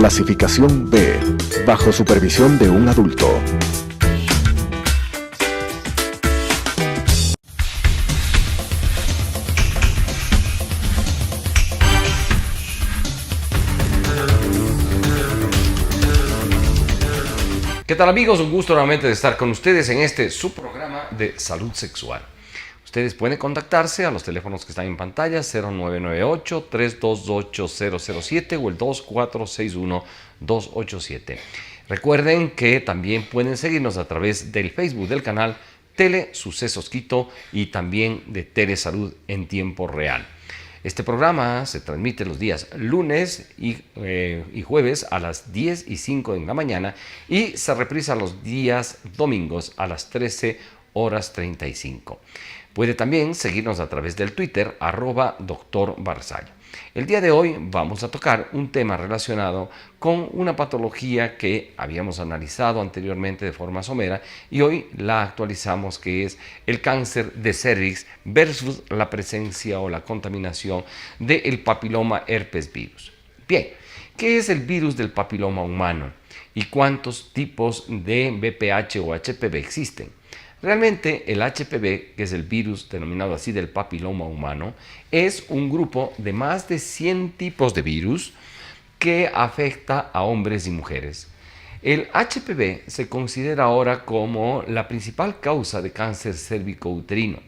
Clasificación B, bajo supervisión de un adulto. ¿Qué tal, amigos? Un gusto nuevamente de estar con ustedes en su programa de salud sexual. Ustedes pueden contactarse a los teléfonos que están en pantalla, 0998-328-007 o el 2461-287. Recuerden que también pueden seguirnos a través del Facebook del canal Tele Sucesos Quito y también de Telesalud en tiempo real. Este programa se transmite los días lunes y jueves a las 10 y 5 de la mañana y se reprisa los días domingos a las 13:35. Puede también seguirnos a través del Twitter, @Dr. Barzallo. El día de hoy vamos a tocar un tema relacionado con una patología que habíamos analizado anteriormente de forma somera y hoy la actualizamos, que es el cáncer de cervix versus la presencia o la contaminación del papiloma herpes virus. Bien, ¿qué es el virus del papiloma humano y cuántos tipos de VPH o HPV existen? Realmente el HPV, que es el virus denominado así del papiloma humano, es un grupo de más de 100 tipos de virus que afecta a hombres y mujeres. El HPV se considera ahora como la principal causa de cáncer cérvico-uterino.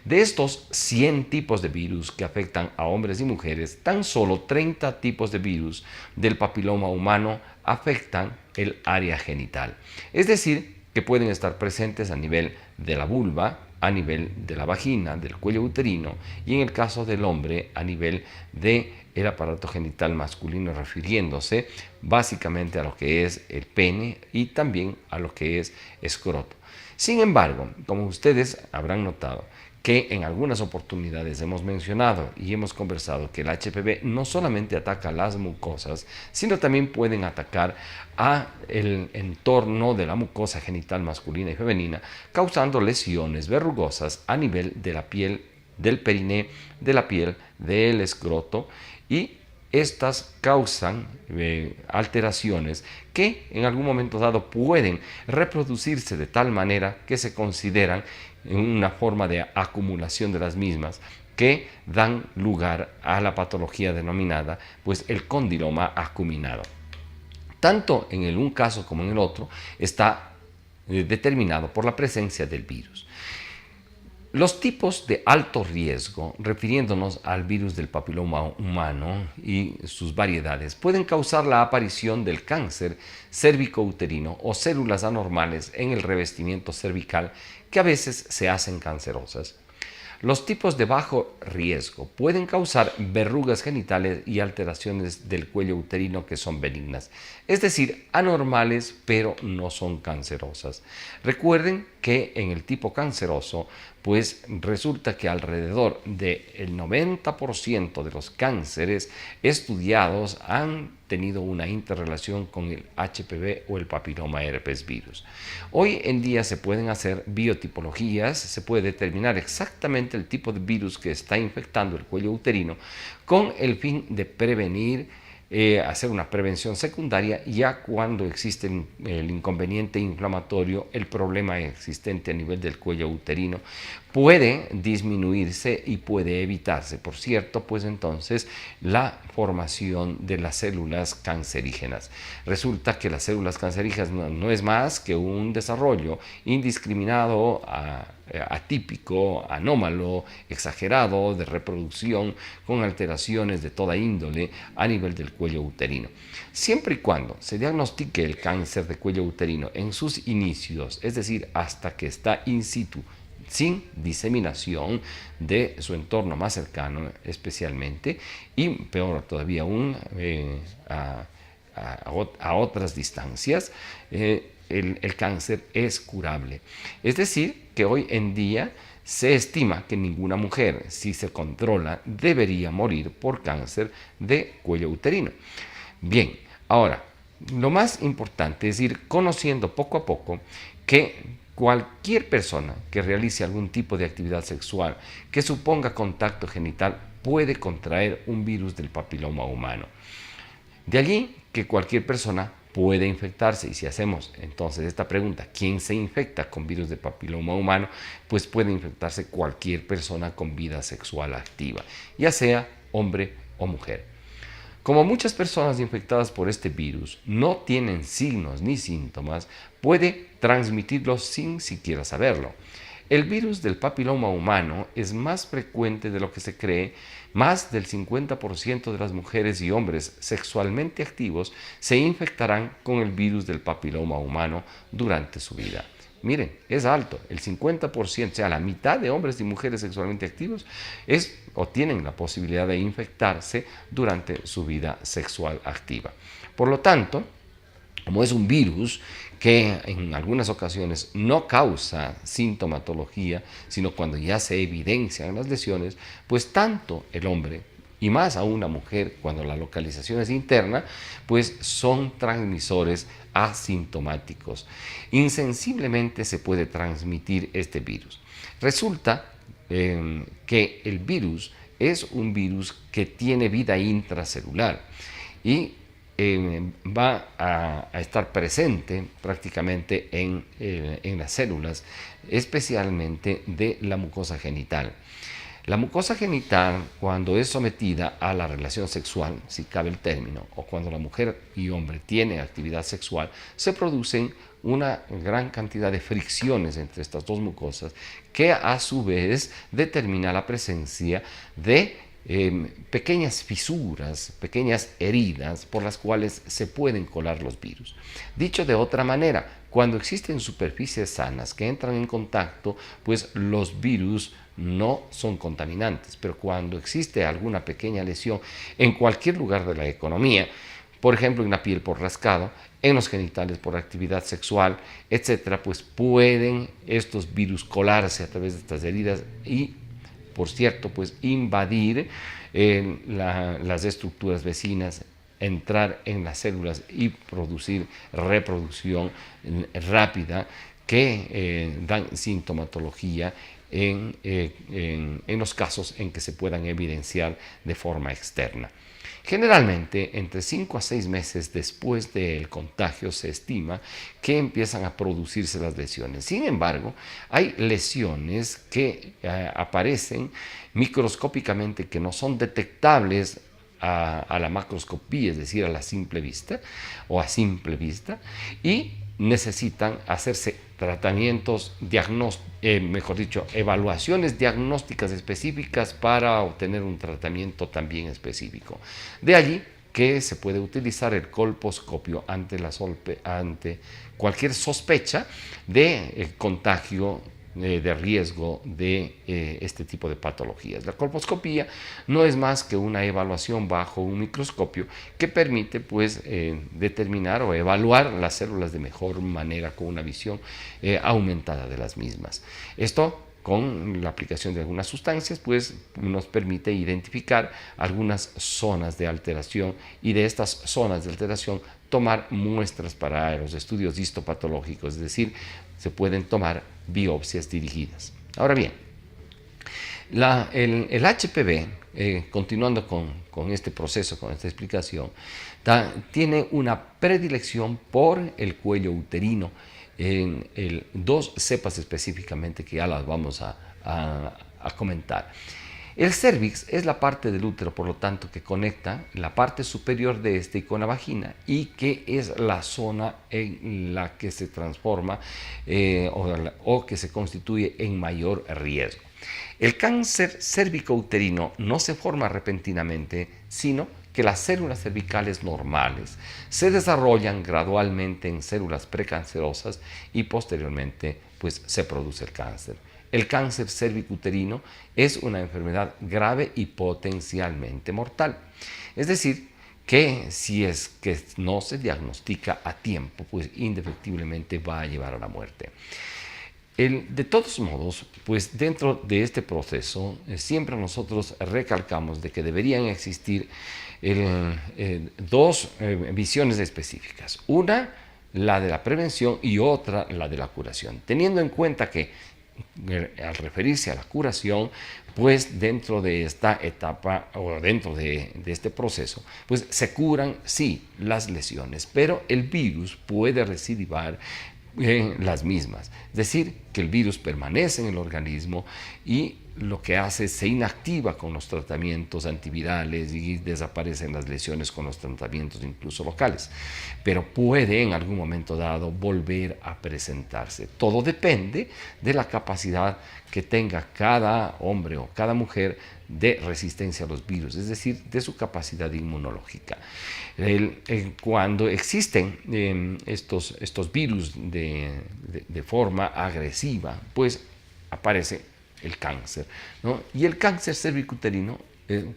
De estos 100 tipos de virus que afectan a hombres y mujeres, tan solo 30 tipos de virus del papiloma humano afectan el área genital. Es decir, que pueden estar presentes a nivel de la vulva, a nivel de la vagina, del cuello uterino y en el caso del hombre a nivel del aparato genital masculino, refiriéndose básicamente a lo que es el pene y también a lo que es escroto. Sin embargo, como ustedes habrán notado, que en algunas oportunidades hemos mencionado y hemos conversado que el HPV no solamente ataca las mucosas, sino también pueden atacar a el entorno de la mucosa genital masculina y femenina, causando lesiones verrugosas a nivel de la piel del periné, de la piel del escroto, y estas causan alteraciones que en algún momento dado pueden reproducirse de tal manera que se consideran en una forma de acumulación de las mismas que dan lugar a la patología denominada pues el condiloma acuminado. Tanto en un caso como en el otro está determinado por la presencia del virus. Los tipos de alto riesgo, refiriéndonos al virus del papiloma humano y sus variedades, pueden causar la aparición del cáncer cérvico-uterino o células anormales en el revestimiento cervical que a veces se hacen cancerosas. Los tipos de bajo riesgo pueden causar verrugas genitales y alteraciones del cuello uterino que son benignas, es decir, anormales pero no son cancerosas. Recuerden que en el tipo canceroso, pues resulta que alrededor del 90% de los cánceres estudiados han tenido una interrelación con el HPV o el papiloma herpes virus. Hoy en día se pueden hacer biotipologías, se puede determinar exactamente el tipo de virus que está infectando el cuello uterino con el fin de prevenir, hacer una prevención secundaria ya cuando existe el inconveniente inflamatorio, el problema existente a nivel del cuello uterino puede disminuirse y puede evitarse, por cierto, pues entonces la formación de las células cancerígenas. Resulta que las células cancerígenas no es más que un desarrollo indiscriminado, atípico, anómalo, exagerado de reproducción con alteraciones de toda índole a nivel del cuello uterino. Siempre y cuando se diagnostique el cáncer de cuello uterino en sus inicios, es decir, hasta que está in situ, sin diseminación de su entorno más cercano especialmente, y peor todavía aún a otras distancias, el cáncer es curable. Es decir, que hoy en día se estima que ninguna mujer, si se controla, debería morir por cáncer de cuello uterino. Bien, ahora, lo más importante es ir conociendo poco a poco que cualquier persona que realice algún tipo de actividad sexual que suponga contacto genital puede contraer un virus del papiloma humano. De allí que cualquier persona puede infectarse. Y si hacemos entonces esta pregunta, ¿quién se infecta con virus de papiloma humano? Pues puede infectarse cualquier persona con vida sexual activa, ya sea hombre o mujer. Como muchas personas infectadas por este virus no tienen signos ni síntomas, puede transmitirlos sin siquiera saberlo. El virus del papiloma humano es más frecuente de lo que se cree. Más del 50% de las mujeres y hombres sexualmente activos se infectarán con el virus del papiloma humano durante su vida. Miren, es alto, el 50%, o sea, la mitad de hombres y mujeres sexualmente activos tienen la posibilidad de infectarse durante su vida sexual activa. Por lo tanto, como es un virus que en algunas ocasiones no causa sintomatología, sino cuando ya se evidencian las lesiones, pues tanto el hombre y más aún la mujer, cuando la localización es interna, pues son transmisores asintomáticos. Insensiblemente se puede transmitir este virus. Resulta que el virus es un virus que tiene vida intracelular y va a estar presente prácticamente en las células, especialmente de la mucosa genital. La mucosa genital, cuando es sometida a la relación sexual, si cabe el término, o cuando la mujer y hombre tienen actividad sexual, se producen una gran cantidad de fricciones entre estas dos mucosas que a su vez determina la presencia de pequeñas fisuras, pequeñas heridas por las cuales se pueden colar los virus. Dicho de otra manera, cuando existen superficies sanas que entran en contacto, pues los virus no son contaminantes, pero cuando existe alguna pequeña lesión en cualquier lugar de la economía, por ejemplo en la piel por rascado, en los genitales por actividad sexual, etcétera, pues pueden estos virus colarse a través de estas heridas y, por cierto, pues invadir las estructuras vecinas, entrar en las células y producir reproducción rápida que dan sintomatología en los casos en que se puedan evidenciar de forma externa. Generalmente, entre 5 a 6 meses después del contagio se estima que empiezan a producirse las lesiones. Sin embargo, hay lesiones que aparecen microscópicamente que no son detectables a la macroscopía, es decir, a la simple vista o a simple vista, y necesitan hacerse tratamientos evaluaciones diagnósticas específicas para obtener un tratamiento también específico. De allí que se puede utilizar el colposcopio ante cualquier sospecha de contagio de riesgo de este tipo de patologías. La colposcopía no es más que una evaluación bajo un microscopio que permite pues determinar o evaluar las células de mejor manera con una visión aumentada de las mismas. Esto, con la aplicación de algunas sustancias, pues nos permite identificar algunas zonas de alteración y de estas zonas de alteración tomar muestras para los estudios histopatológicos, es decir, se pueden tomar biopsias dirigidas. Ahora bien, el HPV, continuando con este proceso, con esta explicación, tiene una predilección por el cuello uterino, en dos cepas específicamente que ya las vamos a comentar. El cérvix es la parte del útero, por lo tanto, que conecta la parte superior de este con la vagina y que es la zona en la que se transforma o que se constituye en mayor riesgo. El cáncer cérvico-uterino no se forma repentinamente, sino que las células cervicales normales se desarrollan gradualmente en células precancerosas y posteriormente pues, se produce el cáncer. El cáncer cérvico-uterino es una enfermedad grave y potencialmente mortal. Es decir, que si es que no se diagnostica a tiempo, pues indefectiblemente va a llevar a la muerte. De todos modos, pues dentro de este proceso, siempre nosotros recalcamos de que deberían existir dos visiones específicas. Una, la de la prevención, y otra, la de la curación. Teniendo en cuenta que al referirse a la curación, pues dentro de esta etapa o dentro de este proceso, pues se curan, sí, las lesiones, pero el virus puede recidivar en las mismas. Es decir, que el virus permanece en el organismo y lo que hace es se inactiva con los tratamientos antivirales y desaparecen las lesiones con los tratamientos incluso locales. Pero puede en algún momento dado volver a presentarse. Todo depende de la capacidad que tenga cada hombre o cada mujer de resistencia a los virus, es decir, de su capacidad inmunológica. Cuando existen estos virus de forma agresiva, pues aparece el cáncer, ¿no? Y el cáncer cervicuterino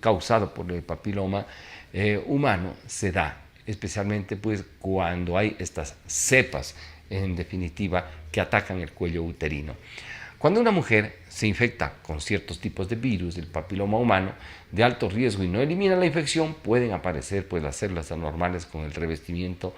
causado por el papiloma humano se da especialmente pues cuando hay estas cepas, en definitiva, que atacan el cuello uterino. Cuando una mujer se infecta con ciertos tipos de virus del papiloma humano de alto riesgo y no elimina la infección, pueden aparecer pues las células anormales con el revestimiento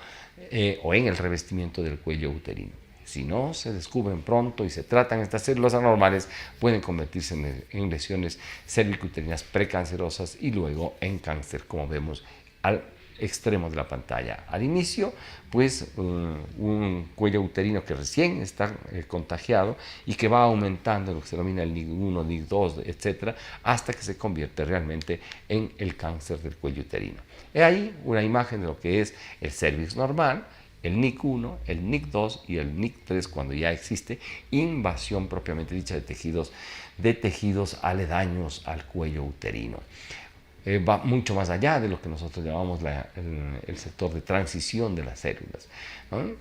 o en el revestimiento del cuello uterino. Si no se descubren pronto y se tratan estas células anormales, pueden convertirse en lesiones cervicuterinas precancerosas y luego en cáncer, como vemos al extremo de la pantalla. Al inicio, pues un cuello uterino que recién está contagiado y que va aumentando lo que se denomina el NIC1, NIC2, etcétera, hasta que se convierte realmente en el cáncer del cuello uterino. He ahí una imagen de lo que es el cervix normal, el NIC1, el NIC2 y el NIC3 cuando ya existe invasión propiamente dicha de tejidos aledaños al cuello uterino. Va mucho más allá de lo que nosotros llamamos el sector de transición de las células, ¿no?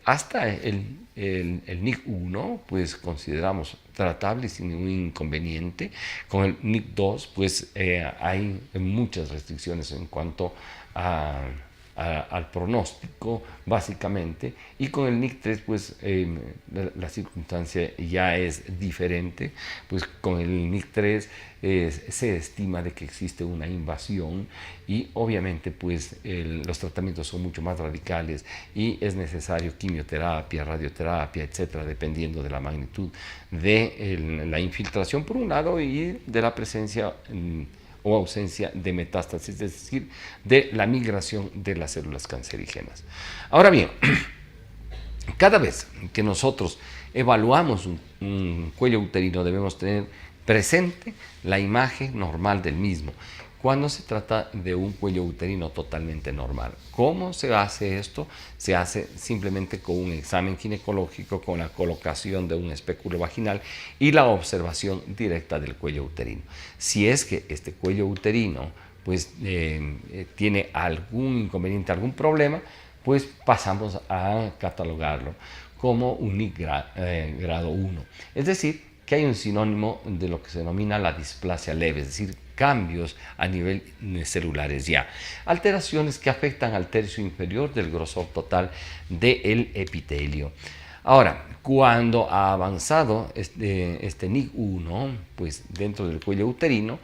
Hasta el NIC1 pues consideramos tratable sin ningún inconveniente. Con el NIC2 pues hay muchas restricciones en cuanto al pronóstico básicamente, y con el NIC3 pues la circunstancia ya es diferente. Pues con el NIC3 se estima de que existe una invasión y obviamente pues los tratamientos son mucho más radicales y es necesario quimioterapia, radioterapia, etcétera, dependiendo de la magnitud de la infiltración por un lado y de la presencia o ausencia de metástasis, es decir, de la migración de las células cancerígenas. Ahora bien, cada vez que nosotros evaluamos un cuello uterino debemos tener presente la imagen normal del mismo. Cuando se trata de un cuello uterino totalmente normal, ¿cómo se hace esto? Se hace simplemente con un examen ginecológico, con la colocación de un espéculo vaginal y la observación directa del cuello uterino. Si es que este cuello uterino pues, tiene algún inconveniente, algún problema, pues pasamos a catalogarlo como un NIC grado 1. Es decir, que hay un sinónimo de lo que se denomina la displasia leve, es decir, cambios a nivel celulares ya. Alteraciones que afectan al tercio inferior del grosor total del epitelio. Ahora, cuando ha avanzado este NIC1, pues dentro del cuello uterino,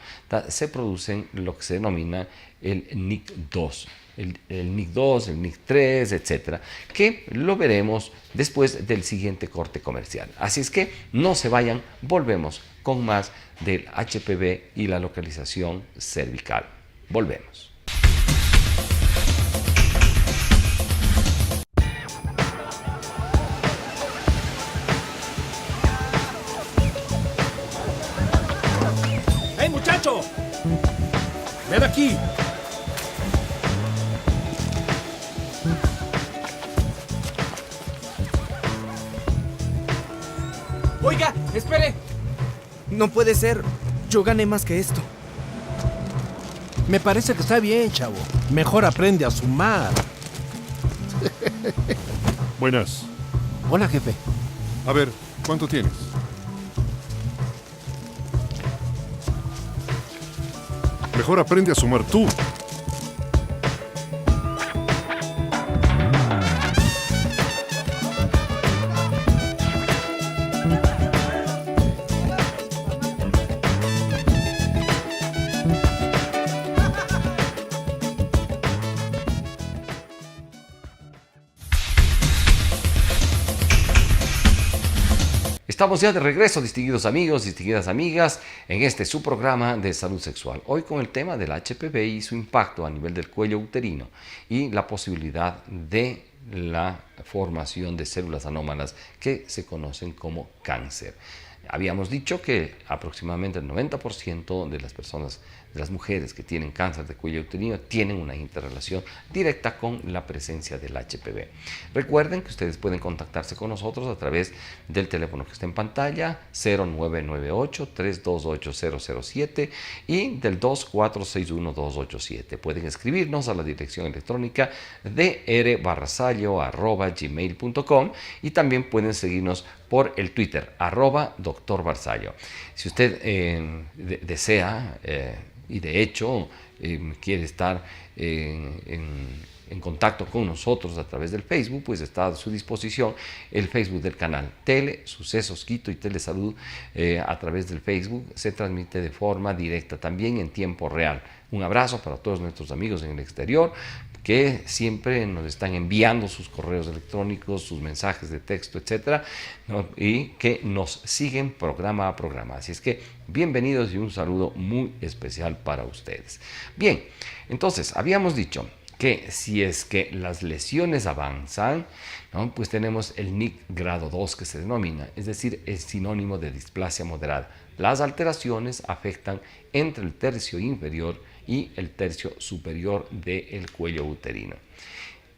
se producen lo que se denomina el NIC2. El NIC2, el NIC3, etcétera, que lo veremos después del siguiente corte comercial. Así es que no se vayan, volvemos con más del HPV y la localización cervical. Volvemos. ¡Hey, muchacho! ¡Ven aquí! Oiga, espere. No puede ser. Yo gané más que esto. Me parece que está bien, chavo. Mejor aprende a sumar. Buenas. Hola, jefe. A ver, ¿cuánto tienes? Mejor aprende a sumar tú. Estamos ya de regreso, distinguidos amigos, distinguidas amigas, en este su programa de salud sexual. Hoy con el tema del HPV y su impacto a nivel del cuello uterino y la posibilidad de la formación de células anómalas que se conocen como cáncer. Habíamos dicho que aproximadamente el 90% de las personas, de las mujeres que tienen cáncer de cuello uterino, tienen una interrelación directa con la presencia del HPV. Recuerden que ustedes pueden contactarse con nosotros a través del teléfono que está en pantalla, 0998-328-007 y del 2461-287. Pueden escribirnos a la dirección electrónica drbarrasallo@gmail.com y también pueden seguirnos por el Twitter, @Dr. Barzallo. Si usted desea y de hecho quiere estar en contacto con nosotros a través del Facebook, pues está a su disposición el Facebook del canal Tele Sucesos Quito y Telesalud. A través del Facebook se transmite de forma directa, también en tiempo real. Un abrazo para todos nuestros amigos en el exterior que siempre nos están enviando sus correos electrónicos, sus mensajes de texto, etcétera, ¿no? Y que nos siguen programa a programa. Así es que bienvenidos y un saludo muy especial para ustedes. Bien, entonces habíamos dicho que si es que las lesiones avanzan, ¿no? Pues tenemos el NIC grado 2 que se denomina, es decir, es sinónimo de displasia moderada. Las alteraciones afectan entre el tercio inferior y el tercio superior del cuello uterino.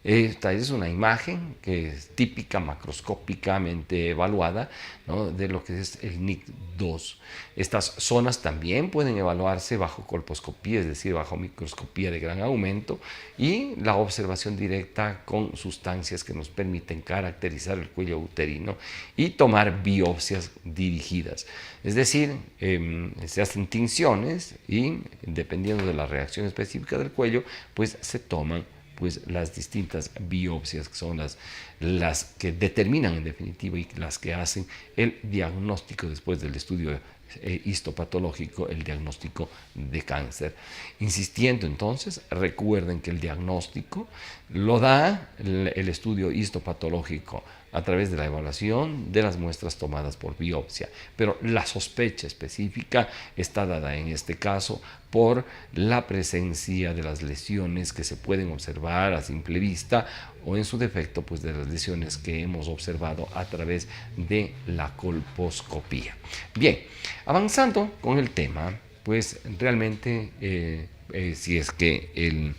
Esta es una imagen que es típica, macroscópicamente evaluada, ¿no? De lo que es el NIC2. Estas zonas también pueden evaluarse bajo colposcopía, es decir, bajo microscopía de gran aumento, y la observación directa con sustancias que nos permiten caracterizar el cuello uterino y tomar biopsias dirigidas. Es decir, se hacen tinciones y dependiendo de la reacción específica del cuello, pues se toman pues las distintas biopsias que son las que determinan en definitiva y las que hacen el diagnóstico después del estudio histopatológico, el diagnóstico de cáncer. Insistiendo entonces, recuerden que el diagnóstico lo da el estudio histopatológico a través de la evaluación de las muestras tomadas por biopsia, pero la sospecha específica está dada en este caso por la presencia de las lesiones que se pueden observar a simple vista o en su defecto pues de las lesiones que hemos observado a través de la colposcopía. Bien, avanzando con el tema, pues realmente si es que el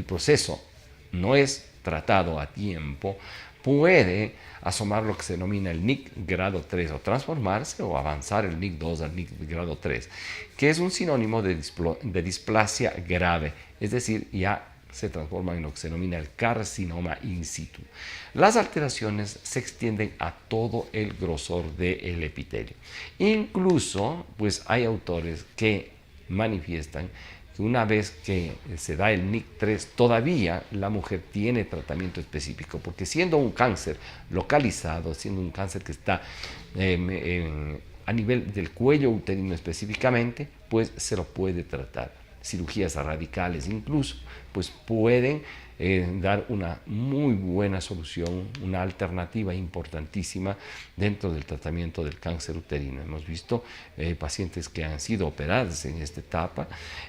proceso no es tratado a tiempo, puede asomar lo que se denomina el NIC grado 3 o transformarse o avanzar el NIC 2 al NIC grado 3, que es un sinónimo de displasia grave, es decir, ya se transforma en lo que se denomina el carcinoma in situ. Las alteraciones se extienden a todo el grosor del epitelio. Incluso, pues hay autores que manifiestan que una vez que se da el NIC3, todavía la mujer tiene tratamiento específico, porque siendo un cáncer localizado, siendo un cáncer que está a nivel del cuello uterino específicamente, pues se lo puede tratar. Cirugías radicales incluso, pues pueden dar una muy buena solución, una alternativa importantísima dentro del tratamiento del cáncer uterino. Hemos visto pacientes que han sido operadas en esta etapa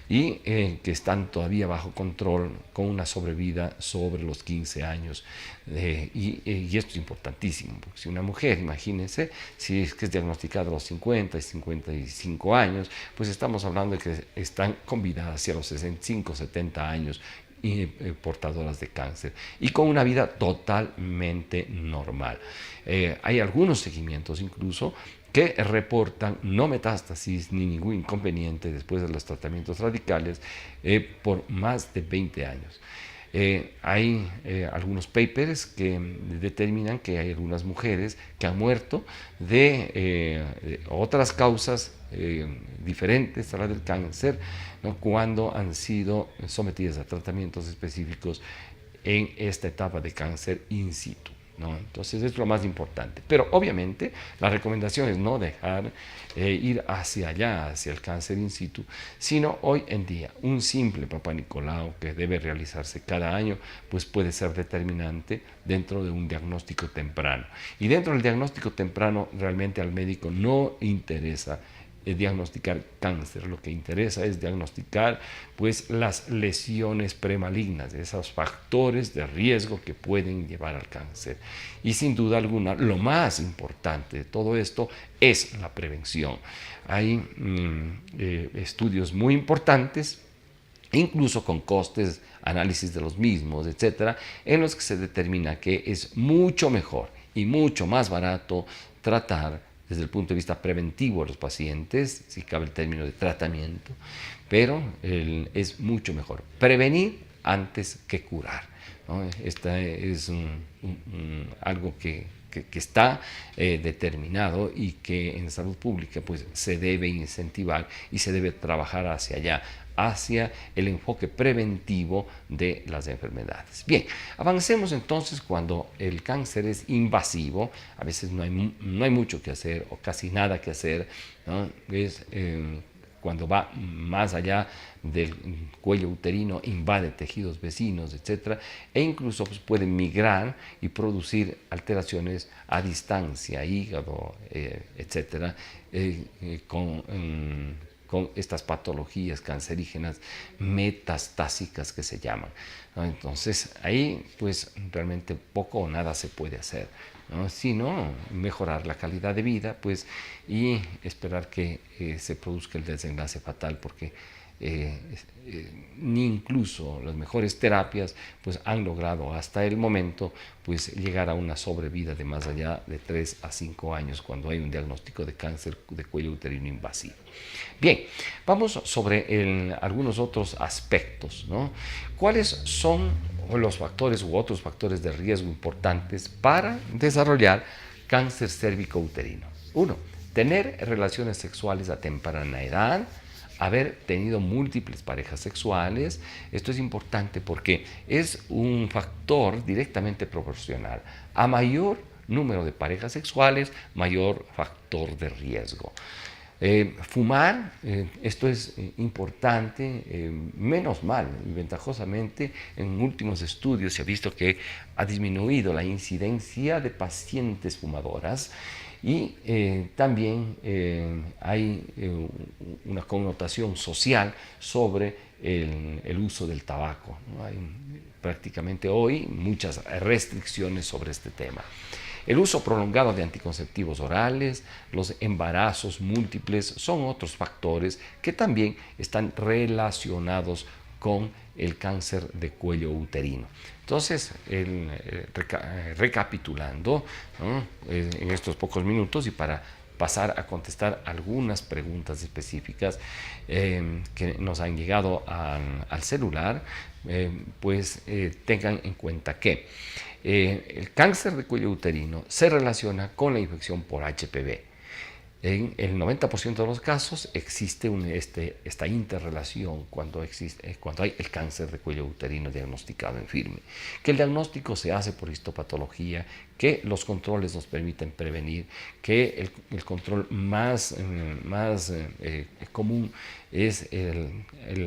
y que están todavía bajo control con una sobrevida sobre los 15 años. Y esto es importantísimo, porque si una mujer, imagínense, si es que es diagnosticada a los 50 y 55 años, pues estamos hablando de que están con vida hacia los 65, 70 años, y portadoras de cáncer y con una vida totalmente normal. Hay algunos seguimientos incluso que reportan no metástasis ni ningún inconveniente después de los tratamientos radicales por más de 20 años. Hay algunos papers que determinan que hay algunas mujeres que han muerto de otras causas diferentes a la del cáncer, ¿no? Cuando han sido sometidas a tratamientos específicos en esta etapa de cáncer in situ. ¿no? Entonces es lo más importante. Pero obviamente la recomendación es no dejar ir hacia allá, hacia el cáncer in situ, sino hoy en día un simple Papá Nicolau que debe realizarse cada año, pues puede ser determinante dentro de un diagnóstico temprano. Y dentro del diagnóstico temprano realmente al médico no interesa diagnosticar cáncer, lo que interesa es diagnosticar pues las lesiones premalignas, esos factores de riesgo que pueden llevar al cáncer. Y sin duda alguna, lo más importante de todo esto es la prevención. Hay estudios muy importantes, incluso con costes, análisis de los mismos, etcétera, en los que se determina que es mucho mejor y mucho más barato tratar desde el punto de vista preventivo a los pacientes, si cabe el término de tratamiento, pero es mucho mejor prevenir antes que curar, ¿no? Esta es algo que está determinado y que en salud pública pues, se debe incentivar y se debe trabajar hacia allá, hacia el enfoque preventivo de las enfermedades. Bien, avancemos entonces cuando el cáncer es invasivo, a veces no hay mucho que hacer o casi nada que hacer, ¿no? Es cuando va más allá del cuello uterino, invade tejidos vecinos, etcétera, e incluso pues, puede migrar y producir alteraciones a distancia, hígado, etcétera, con estas patologías cancerígenas metastásicas que se llaman, ¿no? Entonces ahí pues realmente poco o nada se puede hacer, ¿no? Sino mejorar la calidad de vida pues, y esperar que se produzca el desenlace fatal, porque ni incluso las mejores terapias pues, han logrado hasta el momento pues, llegar a una sobrevida de más allá de 3 a 5 años cuando hay un diagnóstico de cáncer de cuello uterino invasivo. Bien, vamos sobre algunos otros aspectos, ¿no? ¿Cuáles son los factores u otros factores de riesgo importantes para desarrollar cáncer cérvico-uterino? 1. Tener relaciones sexuales a temprana edad, haber tenido múltiples parejas sexuales. Esto es importante porque es un factor directamente proporcional. A mayor número de parejas sexuales, mayor factor de riesgo. Fumar, esto es importante, menos mal y ventajosamente en últimos estudios se ha visto que ha disminuido la incidencia de pacientes fumadoras. Y también hay una connotación social sobre el uso del tabaco, ¿no? Hay prácticamente hoy muchas restricciones sobre este tema. El uso prolongado de anticonceptivos orales, los embarazos múltiples son otros factores que también están relacionados con el cáncer de cuello uterino. Entonces, recapitulando, ¿no? En estos pocos minutos y para pasar a contestar algunas preguntas específicas que nos han llegado al celular, tengan en cuenta que el cáncer de cuello uterino se relaciona con la infección por HPV. En el 90% de los casos existe esta interrelación cuando hay el cáncer de cuello uterino diagnosticado en firme. Que el diagnóstico se hace por histopatología, que los controles nos permiten prevenir, que el control más común es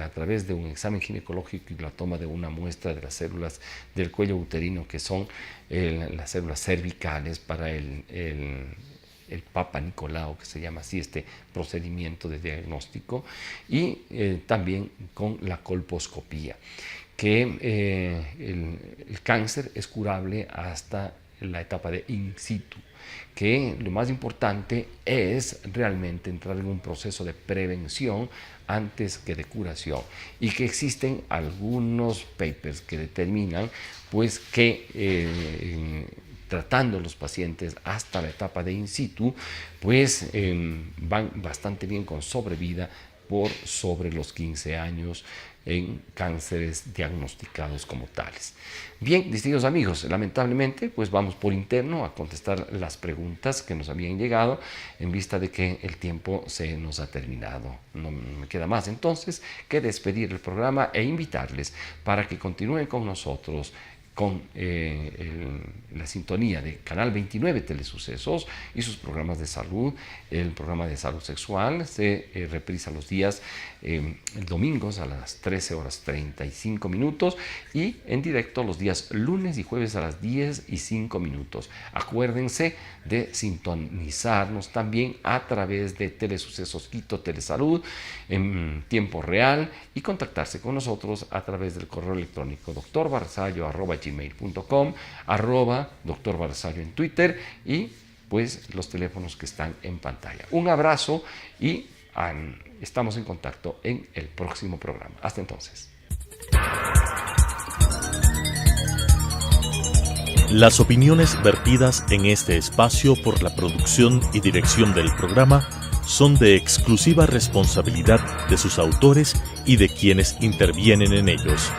a través de un examen ginecológico y la toma de una muestra de las células del cuello uterino, que son las células cervicales para el Papa Nicolau, que se llama así este procedimiento de diagnóstico, y también con la colposcopía, que el cáncer es curable hasta la etapa de in situ, que lo más importante es realmente entrar en un proceso de prevención antes que de curación, y que existen algunos papers que determinan pues que tratando a los pacientes hasta la etapa de in situ, pues van bastante bien con sobrevida por sobre los 15 años en cánceres diagnosticados como tales. Bien, distinguidos amigos, lamentablemente pues vamos por interno a contestar las preguntas que nos habían llegado en vista de que el tiempo se nos ha terminado. No me queda más entonces que despedir el programa e invitarles para que continúen con nosotros con la sintonía de Canal 29 Telesucesos y sus programas de salud. El programa de salud sexual se reprisa los días domingos a las 13:35 y en directo los días lunes y jueves a las 10:05. Acuérdense de sintonizarnos también a través de Telesucesos Quito Telesalud en tiempo real y contactarse con nosotros a través del correo electrónico drbarzallo@gmail.com, @Dr. Barzallo en Twitter y pues los teléfonos que están en pantalla. Un abrazo y estamos en contacto en el próximo programa. Hasta entonces. Las opiniones vertidas en este espacio por la producción y dirección del programa son de exclusiva responsabilidad de sus autores y de quienes intervienen en ellos.